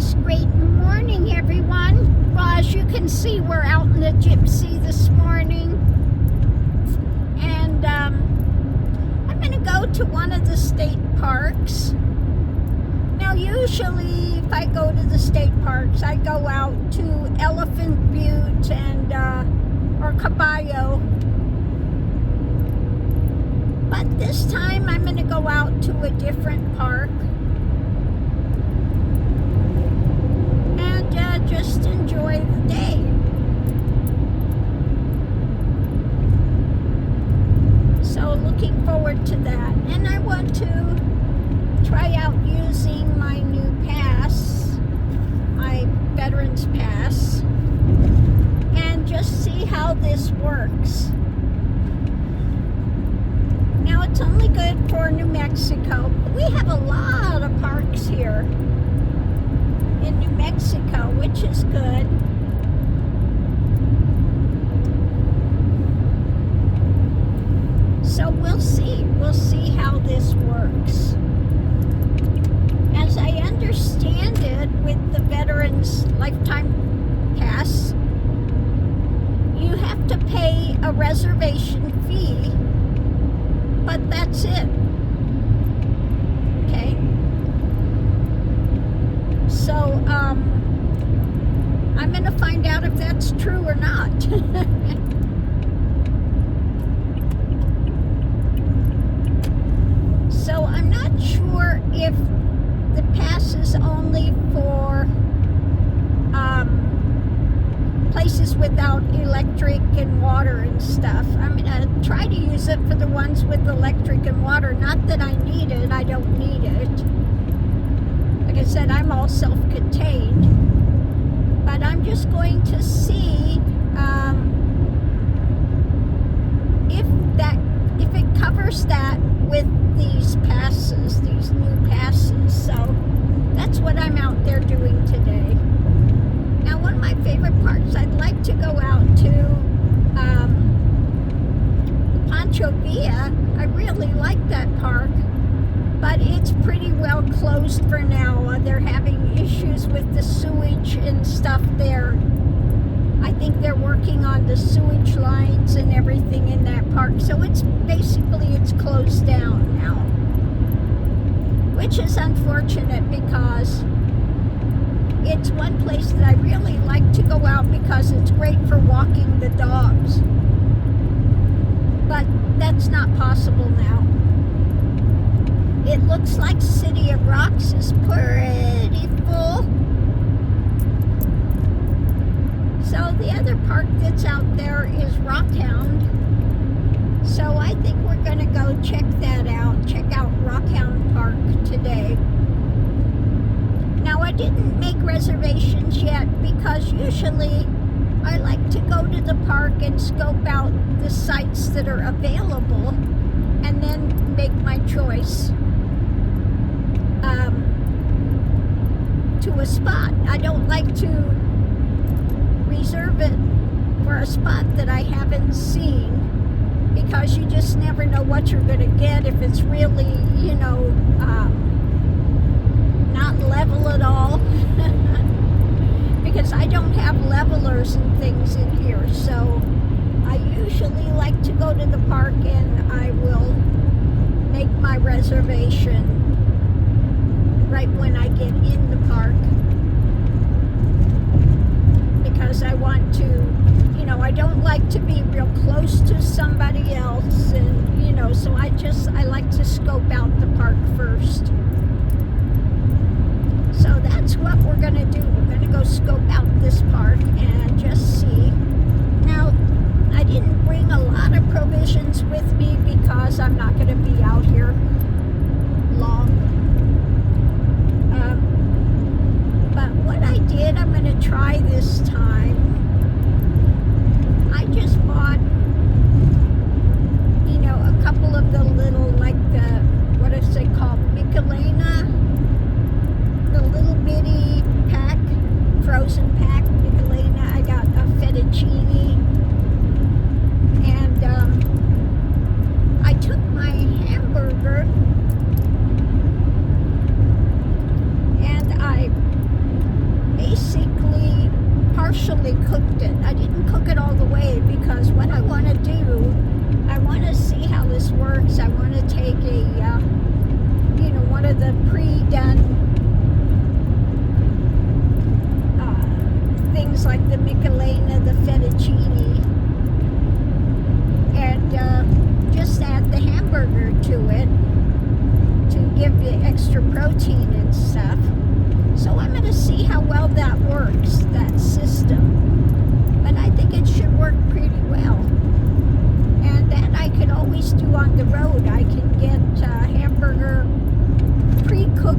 Yes, great morning, everyone. Well, as you can see, we're out in the Gypsy this morning. And I'm going to go to one of the state parks. Now, usually, if I go to the state parks, I go out to Elephant Butte and or Caballo. But this time, I'm going to go out to a different park. Just enjoy the day. So looking forward to that. And I want to try out using my new pass, my Veterans Pass, and just see how this works. Now it's only good for New Mexico. We have a lot of parks here in New Mexico, which is good. So we'll see how this works. As I understand it, with the Veterans Lifetime Pass, you have to pay a reservation fee, but that's it. Okay? So, I'm going to find out if that's true or not. So, I'm not sure if the pass is only for places without electric and water and stuff. I'm going to try to use it for the ones with electric and water. Not that I need it. I don't need it. Like I said, I'm all self-contained, but I'm just going to see if it covers that with these passes, these new passes. So that's what I'm out there doing today. Now, one of my favorite parks, I'd like to go out to Pancho Villa. I really like that park, but it's pretty well closed for now. They're having issues with the sewage and stuff there. I think they're working on the sewage lines and everything in that park. So it's closed down now, which is unfortunate because it's one place that I really like to go out because it's great for walking the dogs. But that's not possible now. It looks like City of Rocks is pretty full. So the other park that's out there is Rockhound. So I think we're going to go check that out. Check out Rockhound Park today. Now I didn't make reservations yet because usually I like to go to the park and scope out the sites that are available and then make my choice to a spot. I don't like to reserve it for a spot that I haven't seen because you just never know what you're going to get if it's really, not level at all. Because I don't have levelers and things in here, so I usually like to go to the park and I will make my reservation right when I get in the park, because I want to, I don't like to be real close to somebody else, and so I like to scope out the park first. So that's what we're going to do. We're going to go scope out this park and just see. Now, I didn't bring a lot of provisions with me because I'm not going to be out here long. But what I did, I'm going to try this time. I just bought, a couple of the little, like the, what is it called? the pre-done things like the Michelina, the fettuccine, and just add the hamburger to it to give you extra protein and stuff. So I'm going to see how well that works, that system. But I think it should work pretty well. And that I can always do on the road. I can get hamburger, pre-cook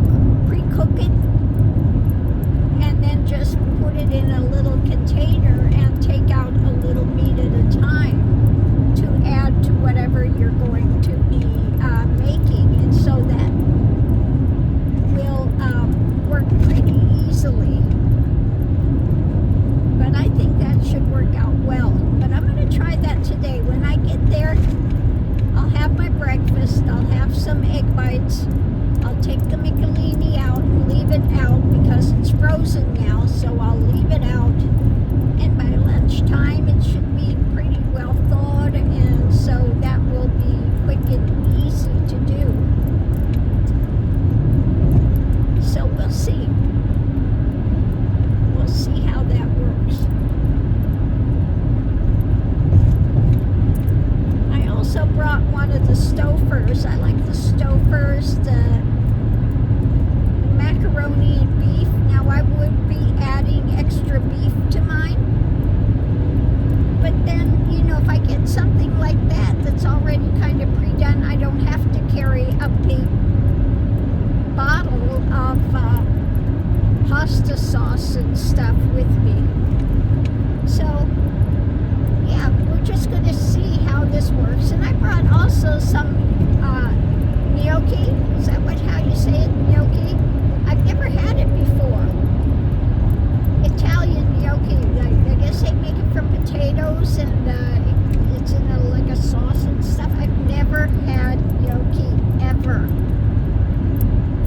it, and then just put it in a little container and take out a little meat at a time to add to whatever you're going to be making. And so that will work pretty easily. But I think that should work out well. But I'm going to try that today. When I get there, I'll have my breakfast. I'll have some egg bites. I'll take the Michelini out and leave it out because it's frozen now. So I'll leave it out. And by lunchtime, it should be pretty well thawed. And so that will be quick and easy to do. So we'll see. We'll see how that works. I also brought one of the Stouffer's. I like the Stouffer's, the macaroni and beef. Now I would be adding extra beef to mine. But then, you know, if I get something like that that's already kind of pre-done, I don't have to carry a big bottle of pasta sauce and stuff with me. So, yeah, we're just going to see how this works. And I brought also some gnocchi. Is that how you say it, gnocchi? I've never had it before. Italian gnocchi. I guess they make it from potatoes and it's in like a sauce and stuff. I've never had gnocchi ever.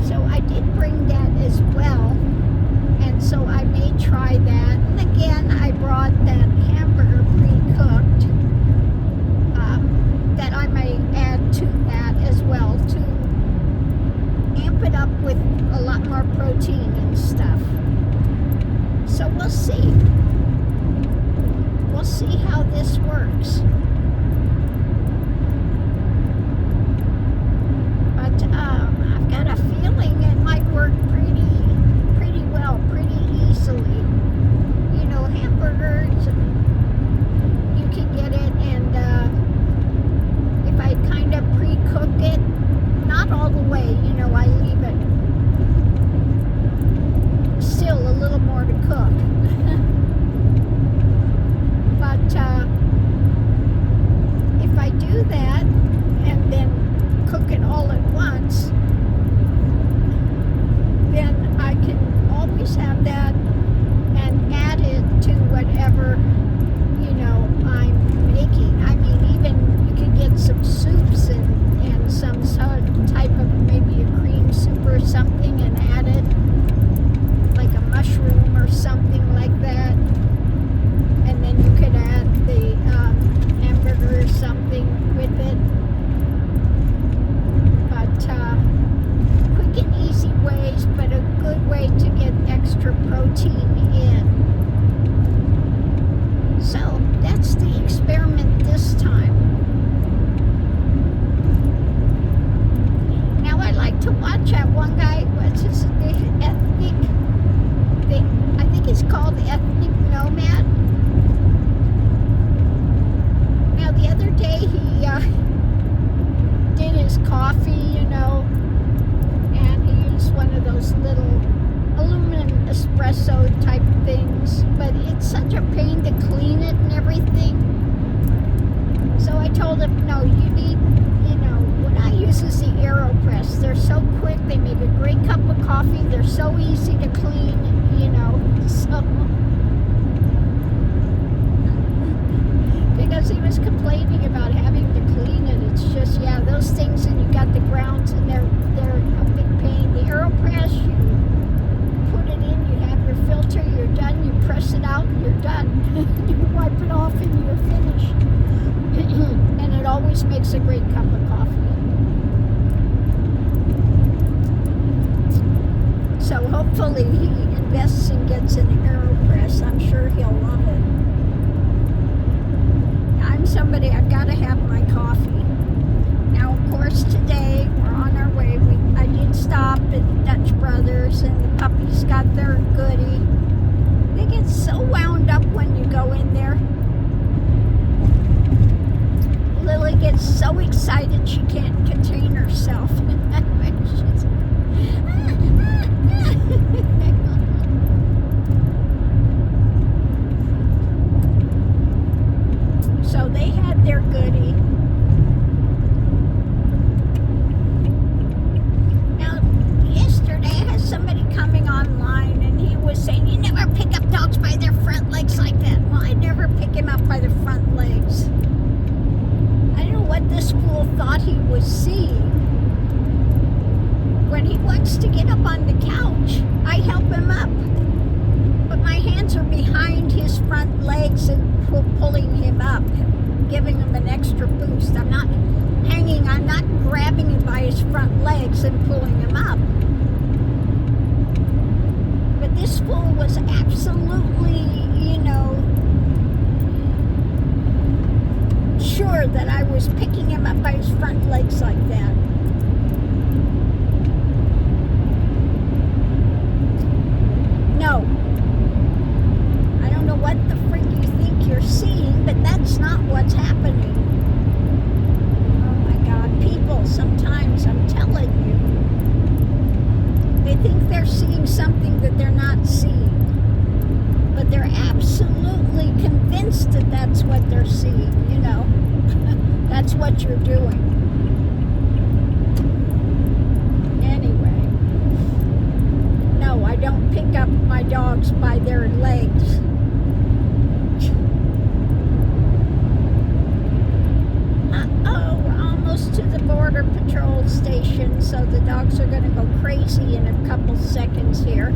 So I did bring that as well. And so I may try that. And again, I brought that hamburger pre-cooked that I may add to that as well to amp it up with a lot more protein and stuff. So we'll see. We'll see how this works. But I've got a feeling it might work pretty well, pretty easily. You know, hamburgers, you can get it, and if I kind of pre-cook it, not all the way, you know, I leave it still a little more to cook. But if I do that and then cook it all at once, then I can always have that and add it to whatever, you know, I'm making. I mean, even you could get some soups and some type of maybe a cream soup or something and add it, like a mushroom or something like that. And then you could add the hamburger or something with it. But quick and easy ways, but a good way to get extra protein in. So that's the experiment this time. Now I like to watch that one guy, what's his name? I think he's called Ethnic Nomad. Now the other day he did his coffee, you know, and he used one of those little aluminum espresso type things, but it's such a pain to clean it and everything. So I told him, no, you need, you know, what I use is the AeroPress. They're so quick, they make a great cup of coffee, they're so easy to clean, you know, so because he was complaining about having to clean it. It's just, yeah, those things, and you got the grounds, and they're a big pain. The AeroPress, you put it in, you have your filter, you're done, you press it out, and you're done. You wipe it off, and you're finished. And it always makes a great cup of coffee. hopefully he invests and gets an AeroPress. I'm sure he'll love it. I'm somebody, I've got to have my coffee. Now, of course, today we're on our way. I did stop at Dutch Brothers, and the puppies got their goodie. They get so wound up when you go in there. Lily gets so excited she can't contain herself. So they had their goodie. Now, yesterday I had somebody coming online and he was saying, you never pick up dogs by their front legs like that. Well, I never pick him up by their front legs. I don't know what this fool thought he was seeing. When he wants to get up on the couch, I help him up. But my hands are behind his front legs and pulling him up, giving him an extra boost. I'm not grabbing him by his front legs and pulling him up. But this fool was absolutely, sure that I was picking him up by his front legs like that. No. I don't know what the freak you think you're seeing, but that's not what's happening. Oh my God, people, sometimes I'm telling you, they think they're seeing something that they're not seeing. But they're absolutely convinced that that's what they're seeing, That's what you're doing. Anyway, no, I don't pick up my dogs by their legs. We're almost to the Border Patrol station, so the dogs are going to go crazy in a couple seconds here.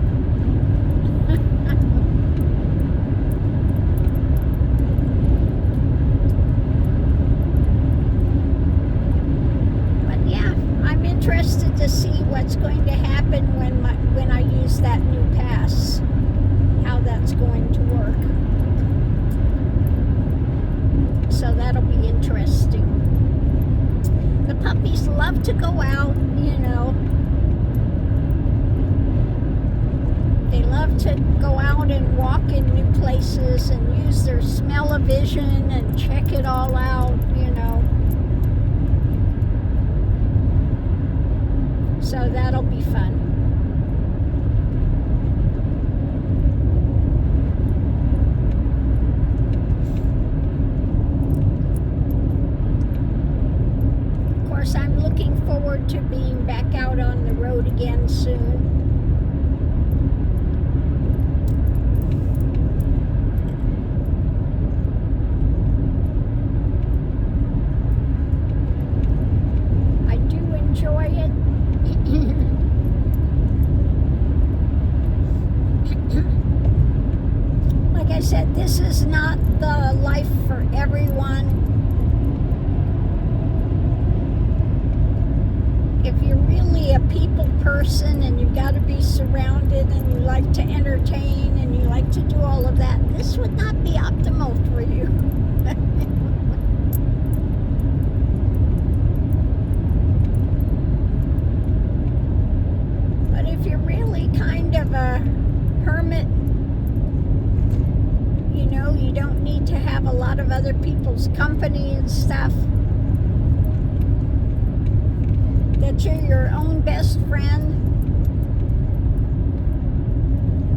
Interested to see what's going to happen when I use that new pass, how that's going to work. So that'll be interesting. The puppies love to go out, They love to go out and walk in new places and use their smell-o-vision and check it all out, So that'll be fun. Of course, I'm looking forward to being back out on the road again soon. I do enjoy it. Like I said, this is not the life for everyone. If you're really a people person and you've got to be surrounded and you like to entertain and you like to do all of that, this would not be optimal for you. But if you're really kind of a hermit, you don't need to have a lot of other people's company and stuff. That you're your own best friend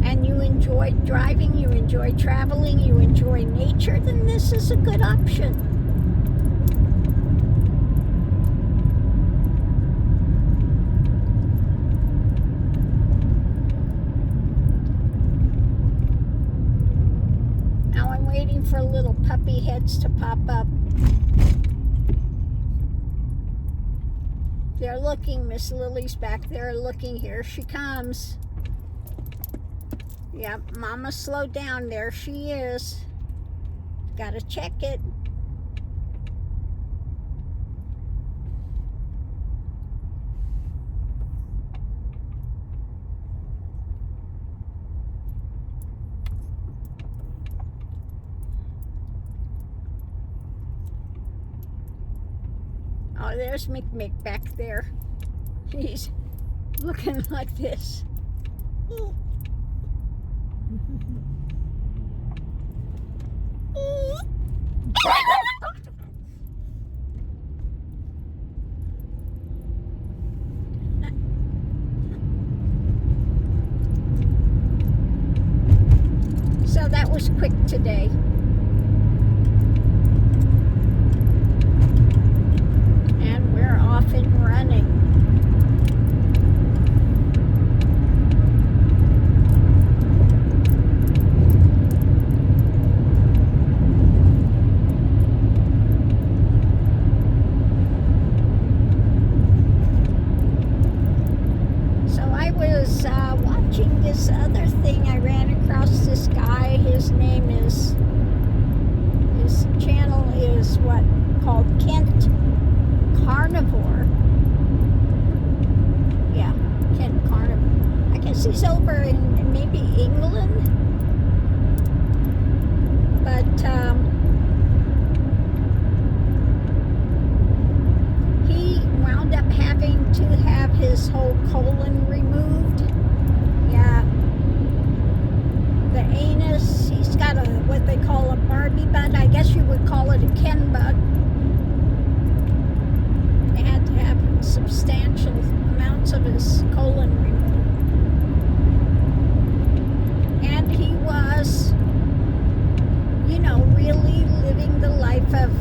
and you enjoy driving, you enjoy traveling, you enjoy nature, then this is a good option. Now I'm waiting for little puppy heads to pop up. They're looking. Miss Lily's back there looking. Here she comes. Yep, Mama slowed down. There she is. Gotta check it. Oh, there's Mick back there. He's looking like this. So that was quick today. And we're off and running. So I was watching this other thing. I ran across this guy. His channel is called Carnivore. Yeah, Kent Carnivore. I guess he's over in maybe England. But he wound up having to have his whole colon removed. Yeah. The anus, he's got what they call a Barbie butt. I guess you would call it a Ken butt. They had to have substantial amounts of his colon removed. And he was, really living the life of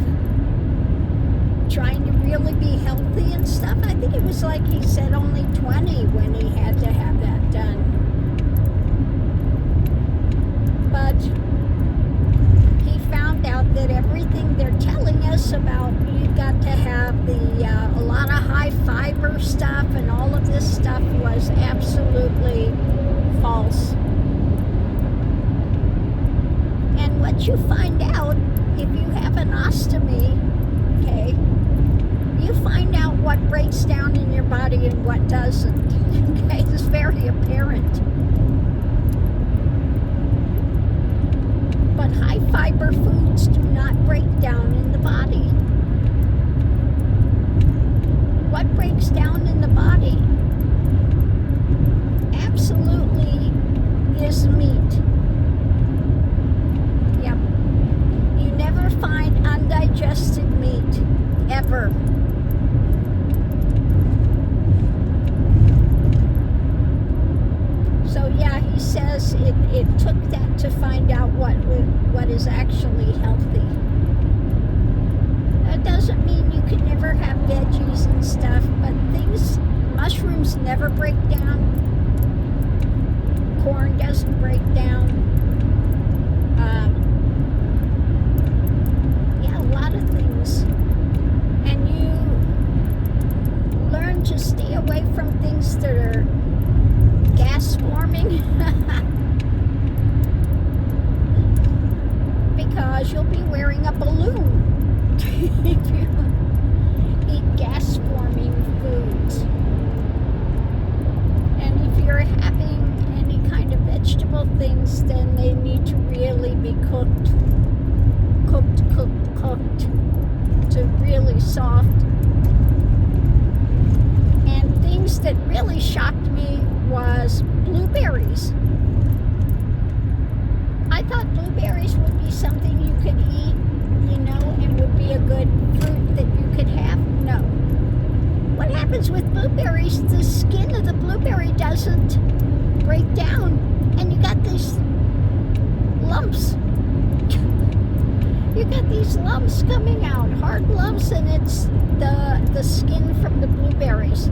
trying to really be healthy and stuff. I think it was like he said only 20 when he had to have that done. But he found out that everything they're telling us about, you've got to have a lot of high fiber stuff and all of this stuff was absolutely false. And what you find out if you have an ostomy, okay, you find out what breaks down in your body and what doesn't. Okay, it's very apparent. But high fiber foods do not break down in the body. What breaks down in the body absolutely is meat. Yep. You never find undigested meat, ever. So yeah, he says it took that to find out what is actually healthy. That doesn't mean you can never have veggies and stuff, but mushrooms never break down. Corn doesn't break down. Yeah, a lot of things. And you learn to stay away from things that are gas forming. Because you'll be wearing a balloon if you eat gas forming foods. And if you're having any kind of vegetable things, then they need to really be cooked to really soft. And things that really shocked me was blueberries. I thought blueberries would be something you could eat, and would be a good fruit that you could have. No. What happens with blueberries, the skin of the blueberry doesn't break down, and you got these lumps. You got these lumps coming out, hard lumps, and it's the skin from the blueberries.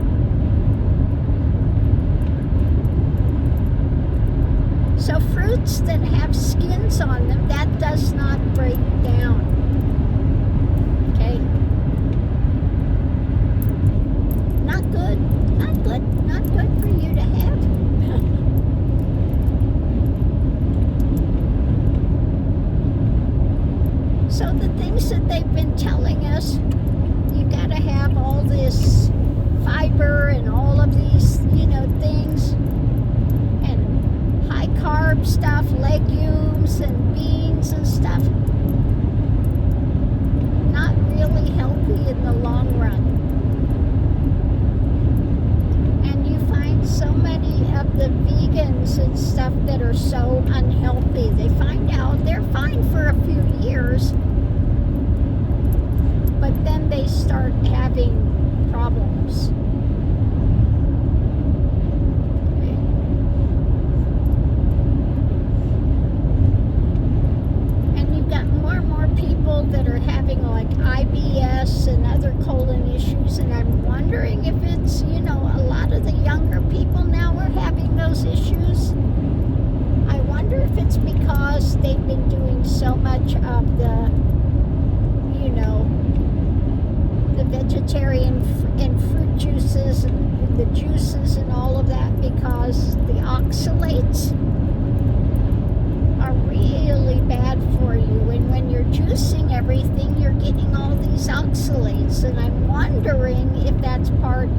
So fruits that have skins on them, that does not break down. Okay? Not good. Not good. Not good for you to have. So the things that they've been telling us, you got to have all this fiber and all of these, things. High carb stuff, legumes and beans and stuff. Not really healthy in the long run. foods and stuff that are so unhealthy. They find out they're fine for a few years, but then they start having problems. That are having like IBS and other colon issues, and I'm wondering if it's, a lot of the younger people now are having those issues. I wonder if it's because they've been doing so much of the vegetarian and fruit juices and the juices and all of that, because the oxalates are really bad for you, and when you're juicing everything, you're getting all these oxalates, and I'm wondering if that's part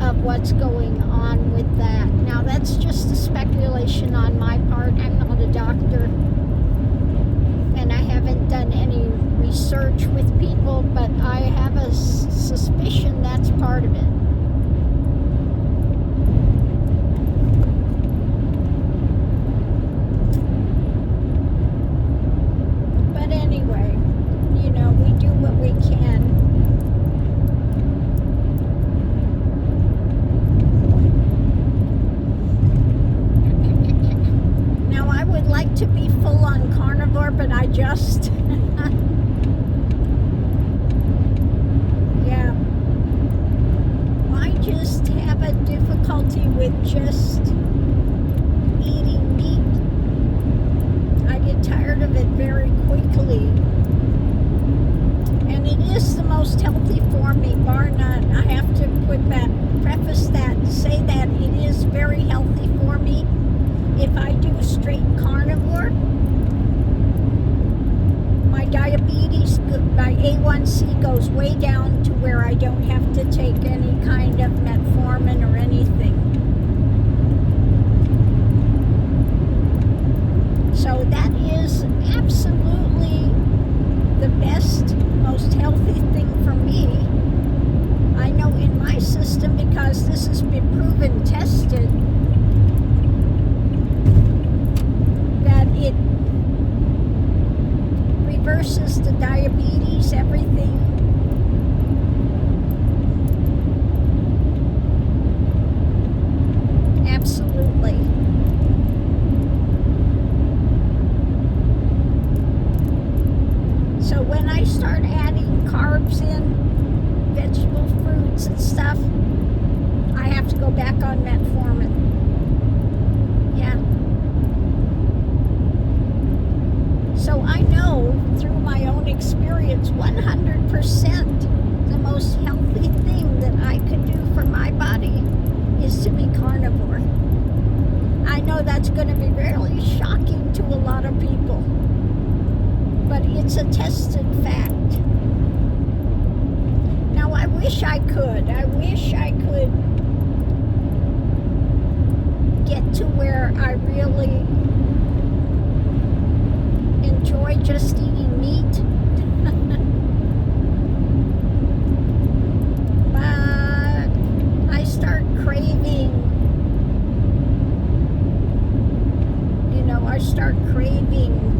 of what's going on with that. Now, that's just a speculation on my part. I'm not a doctor, and I haven't done any research with people, but I have a suspicion that's part of it. To be full on carnivore, but I just yeah, I just have a difficulty with just eating meat. I get tired of it very quickly, and it is the most healthy for me, bar none. I have to preface that, say that it is very healthy for me. If I do straight carnivore, my diabetes, my A1C goes way down to where I don't have to take any kind of metformin or anything. So that is absolutely the best, most healthy thing for me. I know in my system, because this has been proven, tested, it reverses the diabetes, everything. Absolutely. So when I start adding carbs in, vegetable fruits and stuff, I have to go back on metformin. Yeah. So I know through my own experience 100% the most healthy thing that I could do for my body is to be carnivore. I know that's going to be really shocking to a lot of people, but it's a tested fact. Now I wish I could get to where I really enjoy just eating meat. But I start craving,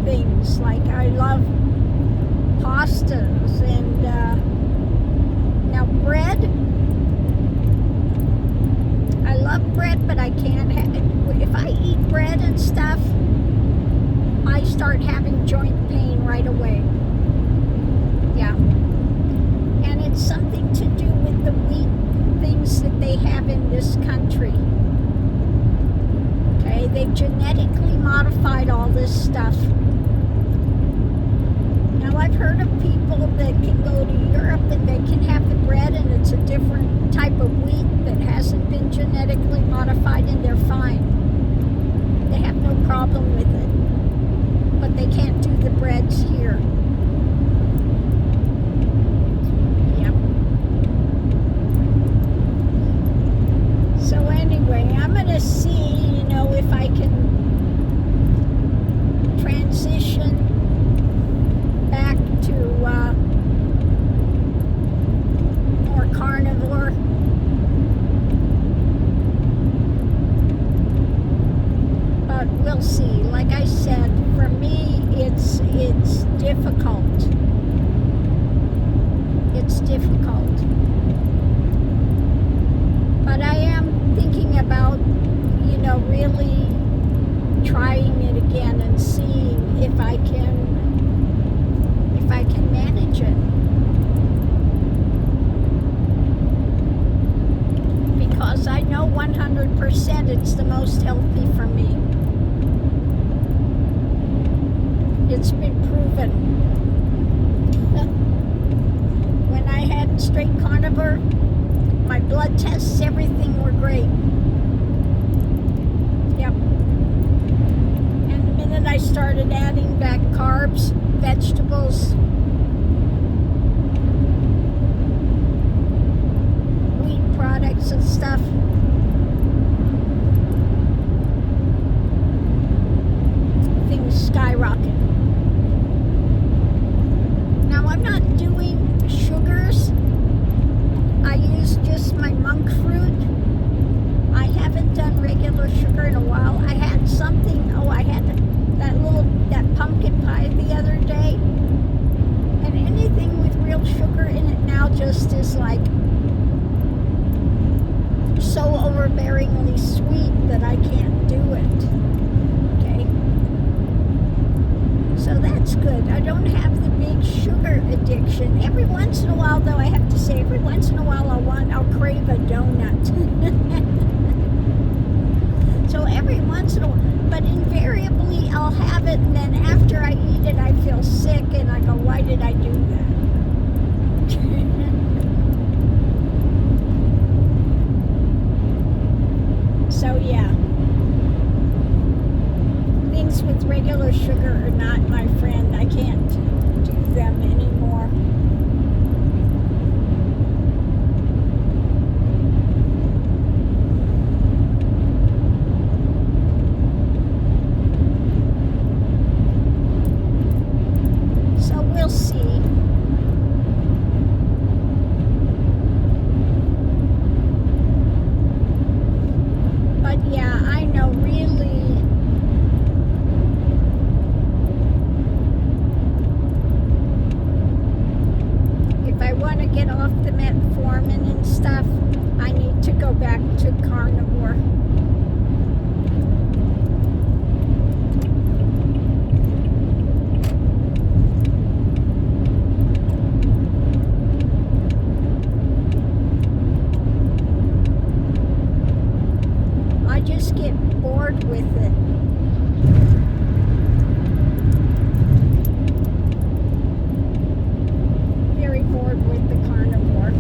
things like I love pastas and now bread. I love bread, but I can't have it. If I eat bread and stuff, I start having joint pain right away. Yeah. And it's something to do with the wheat things that they have in this country. Okay, they've genetically modified all this stuff. Now I've heard of people that can go to Europe and they can have the bread and it's a different type of wheat that hasn't been genetically modified and they're fine. They have no problem with it. But they can't do the breads here. Yep. So anyway, I'm going to see, if I can transition back to more carnivore. but we'll see. Like I said, for me, it's difficult. It's difficult. But I am thinking about, really trying it again and seeing if I can manage it. Because I know 100% it's the most healthy for me. It's been proven. When I had straight carnivore, my blood tests, everything were great. Yep. And the minute I started adding back carbs, vegetables, wheat products and stuff, things skyrocket. Now I'm not doing sugars. I use just my monk fruit. I haven't done regular sugar in a while. I had something, I had that pumpkin pie the other day. And anything with real sugar in it now just is like so overbearingly sweet that I can't do it. Okay? So that's good. I don't have the big sugar addiction. Every once in a while, though, I have to say, every once in a while I'll crave a donut. So every once in a while, but invariably I'll have it, and then after I eat it, I feel sick, and I go, why did I do that? So yeah, things with regular sugar are not my friend. I can't do them anymore. So we'll see. But yeah, I know really if I want to get off the metformin and stuff, I need to go back to carnivore. I just get bored with it. Very bored with the carnivore.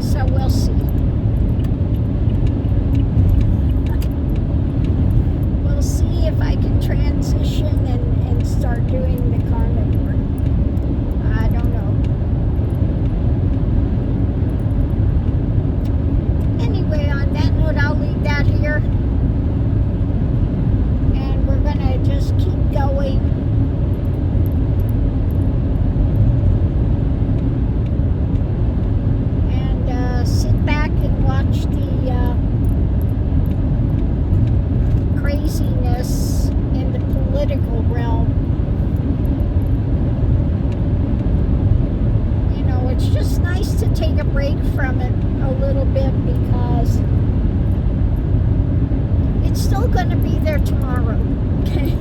So we'll see. We'll see if I can transition and start doing the carnivore. I don't know. Anyway, on that note, I'll leave that here. And we're going to just keep going. And sit back and watch the craziness in the political realm. It's just nice to take a break from it a little bit because it's still going to be there tomorrow. Okay?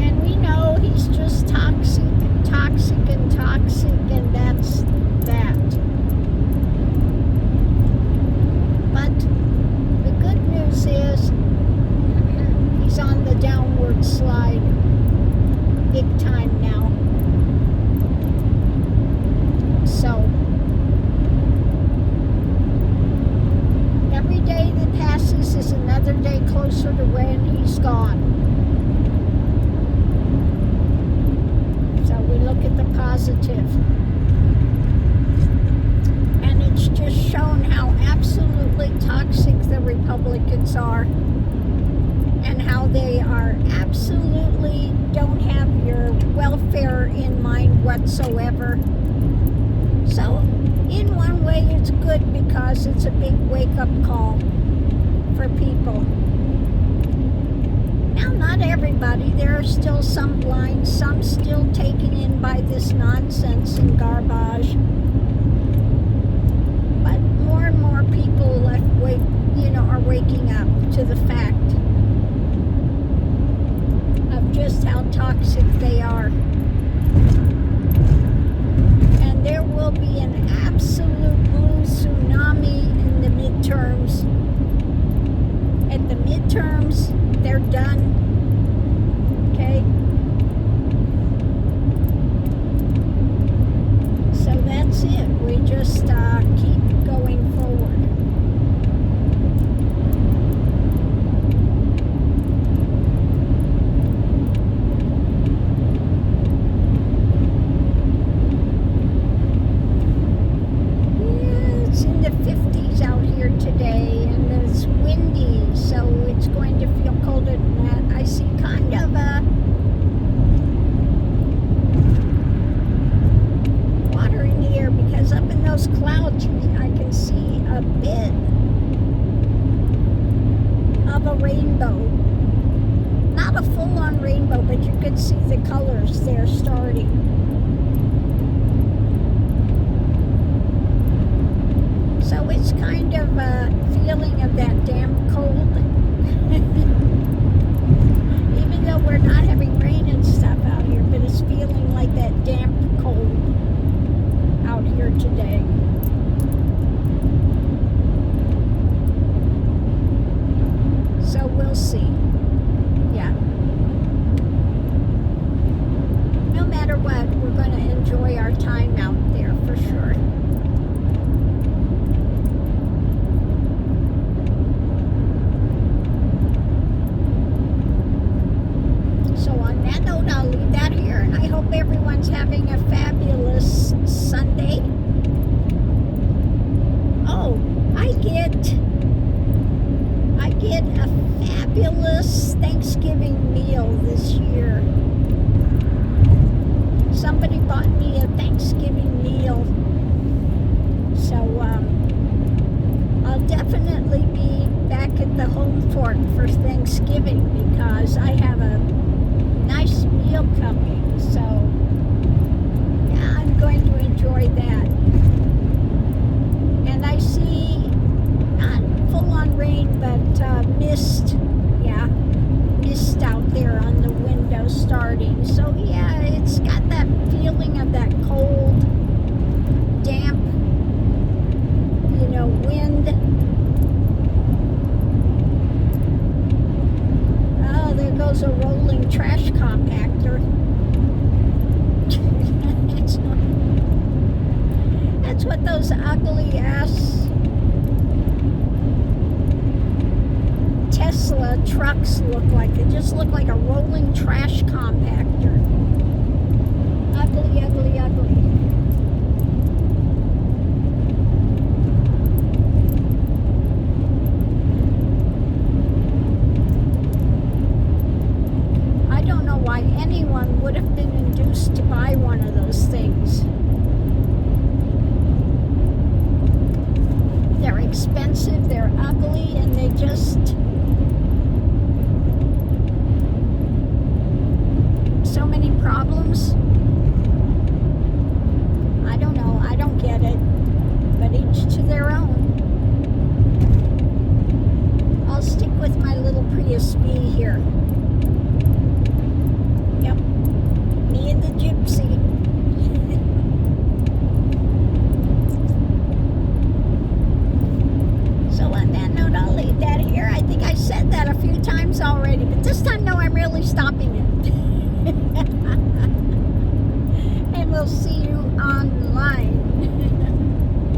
And we know he's just toxic and toxic and toxic, and that's that. But the good news is he's on the downward slide big time now. So every day that passes is another day closer to when he's gone. So we look at the positive. whatsoever. So in one way it's good because it's a big wake-up call for people. Now, not everybody. There are still some blind, some still taken in by this nonsense and garbage. But more and more people are waking up to the fact of just how toxic they are. And there will be an absolute blue tsunami in the midterms. At the midterms, they're done. Okay? So that's it. We just keep going forward. It's in the 50s out here today, and it's windy, so it's going to feel colder than that. I see kind of water in the air because up in those clouds I can see a bit of a rainbow. Not a full-on rainbow, but you can see the colors there starting. So it's kind of a feeling of that damp cold. Even though we're not having rain and stuff out here, but it's feeling like that damp cold out here today. So we'll see. Yeah. No matter what, we're going to enjoy our time out there for sure. I'll leave that here, and I hope everyone's having a fabulous Sunday. Oh, I get a fabulous Thanksgiving meal this year. Somebody bought me a Thanksgiving meal, so I'll definitely be back at the home fort for Thanksgiving because I have a nice meal coming, so yeah, I'm going to enjoy that. And I see not full-on rain, but mist, mist out there on the window starting. So yeah, it's got that feeling of that cold, damp, wind. Oh, there goes a rolling trash compactor. That's what those ugly ass Tesla trucks look like. They just look like a rolling trash compactor. Ugly, ugly, ugly. Why anyone would have been induced to buy one of those things. They're expensive, they're ugly, and they just... so many problems. I don't know, I don't get it. But each to their own. I'll stick with my little Prius B here. Yep, me and the gypsy. So on that note, I'll leave that here. I think I said that a few times already, but this time, no, I'm really stopping it. And we'll see you online.